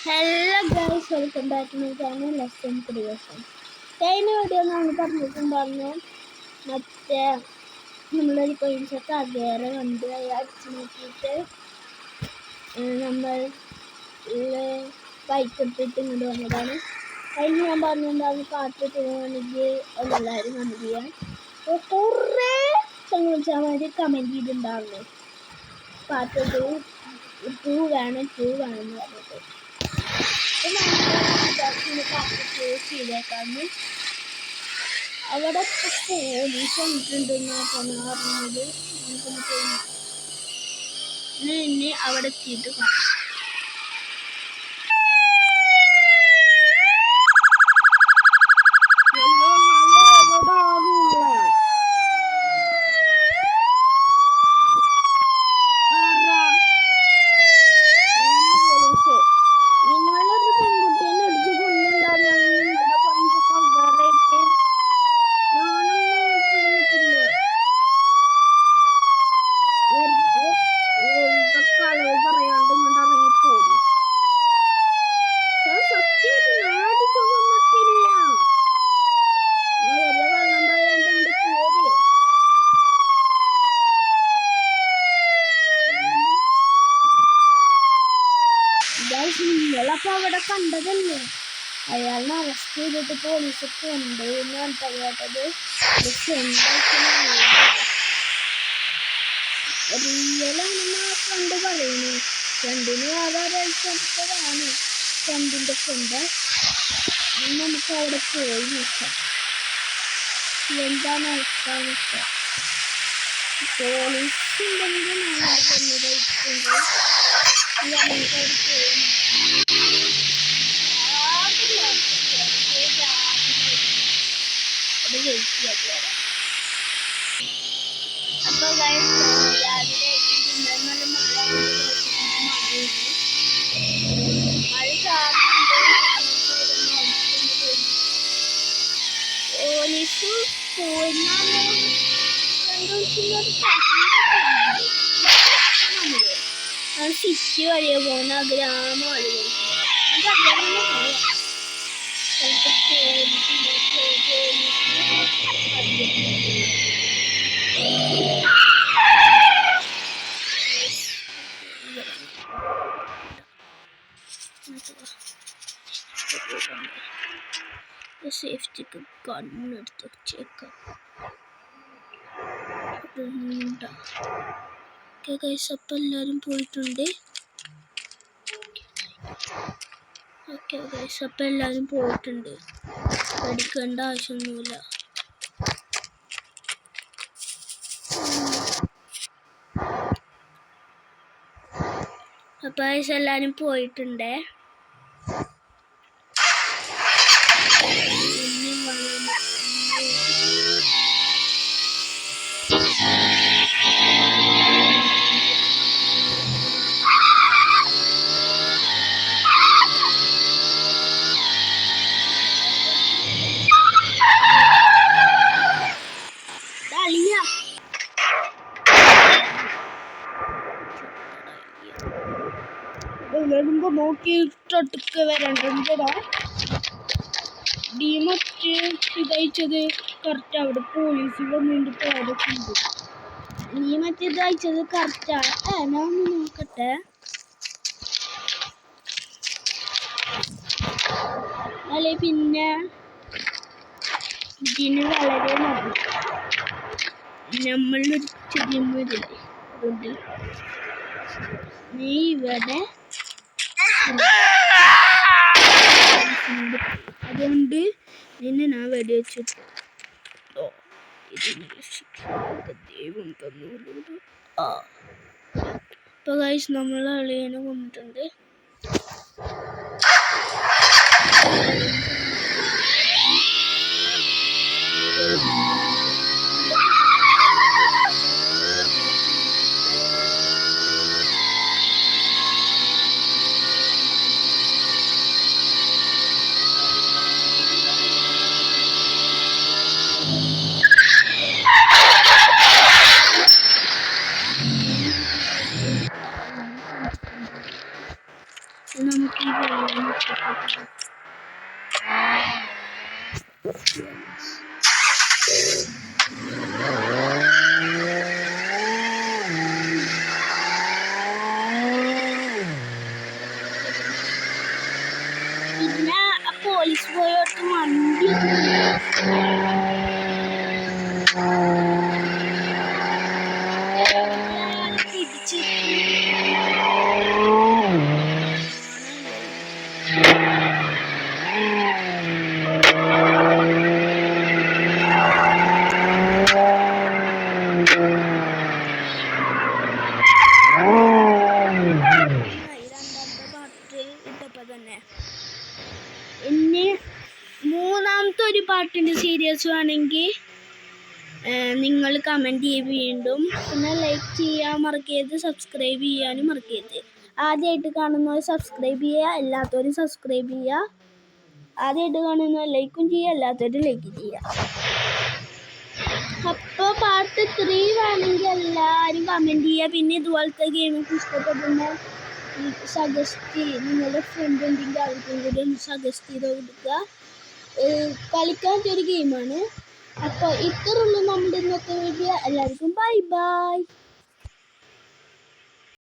Hello guys, welcome back to my channel lesson creation. കഴിഞ്ഞ video നമ്മൾ പറഞ്ഞിട്ടുണ്ടായിരുന്നു മറ്റേ നമ്മളൊരു കോയിൻസൊക്കെ വേറെ കണ്ട് അടിച്ചു നോക്കിയിട്ട് നമ്മൾ ബൈക്ക് എടുത്തിട്ട് ഇങ്ങോട്ട് വന്നതാണ്. കഴിഞ്ഞ് ഞാൻ പറഞ്ഞിട്ടുണ്ടായിരുന്നു പാട്ടിട്ടുണ്ടെങ്കിൽ എല്ലാവരും കമൻറ്റ് ചെയ്യാൻ. കുറേ ചങ്ങാതിമാർ കമൻറ്റ് ചെയ്തിട്ടുണ്ടായിരുന്നു പാട്ട് ടൂ വേണം എന്ന് പറഞ്ഞിട്ട്. ചെയ്തേക്കാന്ന് അവിടെ പോലീസ് വന്നിട്ടുണ്ടെന്നാണ് പറഞ്ഞത്. ഇനി അവിടെ എത്തിയിട്ട് കാണാം. നിങ്ങളപ്പോൾ അവിടെ കണ്ടതല്ലേ, അയാളിനെ അറസ്റ്റ് ചെയ്തിട്ട് പോലീസൊക്കെ ഉണ്ട് എന്നാണ് കേട്ടത്. റിയലാണെന്ന് ആ ഫ്രണ്ട് പറയുന്നു. ഫ്രണ്ടിന് വേറൊരാഴ്ചയാണ് ഫ്രണ്ടിൻ്റെ ഫ്രണ്ട്. നമുക്ക് അവിടെ പോയി നോക്കാം എന്താണ് അവസ്ഥ. പോലീസ് ഉണ്ടെങ്കിൽ അപ്പോൾ രാവിലെ നല്ല പോലീസ് സിറ്റി വഴിയെ പോകുന്ന ഗ്രാമമാണ്. സേഫ്റ്റിക്ക് കണ്ണെടുത്ത് വെച്ചേക്കാം. അപ്പം എല്ലാവരും പോയിട്ടുണ്ട്. അപ്പം എല്ലാവരും പോയിട്ടുണ്ട്, പഠിക്കേണ്ട ആവശ്യമൊന്നുമില്ല. അപ്പം എല്ലാവരും പോയിട്ടുണ്ട്. വരുമ്പോ നോക്കിയിട്ടൊക്കെ വരണ്ടടാ. മറ്റേ ഇതയച്ചത് കറക്റ്റ് അവിടെ പോലീസ് വന്നിട്ട് പോയതൊക്കെ ഉണ്ട്. നീ മറ്റേ ഇതയച്ചത് കറക്റ്റാ. ഞാൻ നോക്കട്ടെ. അല്ലെ പിന്നെ ഇതിന് വളരെ നന്ദി. നമ്മളൊരു ചെറിയ വീടില്ലേ, അതുകൊണ്ട് നീ ഇവിടെ അതുകൊണ്ട് നിന്നെ ഞാൻ വെടിവെച്ചിട്ട് ഇതിനെ രക്ഷിക്കാൻ ദൈവം തന്നോളൂ. ഇപ്പൊ ഗൈസ് നമ്മൾ അളിയനെ കൊണ്ടിട്ടുണ്ട്. നമുക്ക് ഈ വെള്ളം ഇഷ്ടപ്പെട്ടു. പിന്നെ പോലീസ് പോയോട്ട് വണ്ടി തിരിച്ച് രണ്ടാമത്തെ പാട്ട് ഇട്ടപ്പോൾ തന്നെ ഇനി മൂന്നാമത്തെ ഒരു പാട്ടിൻ്റെ സീരിയൽസ് വേണമെങ്കിൽ നിങ്ങൾ കമൻറ്റ് ചെയ്യുക വീണ്ടും. പിന്നെ ലൈക്ക് ചെയ്യാൻ മറക്കരുത്, സബ്സ്ക്രൈബ് ചെയ്യാനും മറക്കരുത്. ആദ്യമായിട്ട് കാണുന്നവർ സബ്സ്ക്രൈബ് ചെയ്യുക, അല്ലാത്തവരും സബ്സ്ക്രൈബ് ചെയ്യുക. ആദ്യമായിട്ട് കാണുന്നവർ ലൈക്കും ചെയ്യുക, അല്ലാത്തവരും ലൈക്ക് ചെയ്യുക. അപ്പോൾ പാർട്ട് 3 വേണമെങ്കിൽ എല്ലാവരും കമൻറ്റ് ചെയ്യുക. പിന്നെ ഇതുപോലത്തെ ഗെയിമൊക്കെ ഇഷ്ടപ്പെടുന്ന സജസ്റ്റ് നിങ്ങളുടെ ഫ്രണ്ട് ഉണ്ടെങ്കിൽ അവർക്കും കൂടി ഒന്ന് സജസ്റ്റ് ചെയ്ത് കൊടുക്കുക. കളിക്കാൻ ഒരു ഗെയിമാണ്. അപ്പോൾ ഇത്രയുള്ളൂ നമ്മുടെ ഇന്നത്തെ വീഡിയോ. എല്ലാവർക്കും ബൈ ബൈ.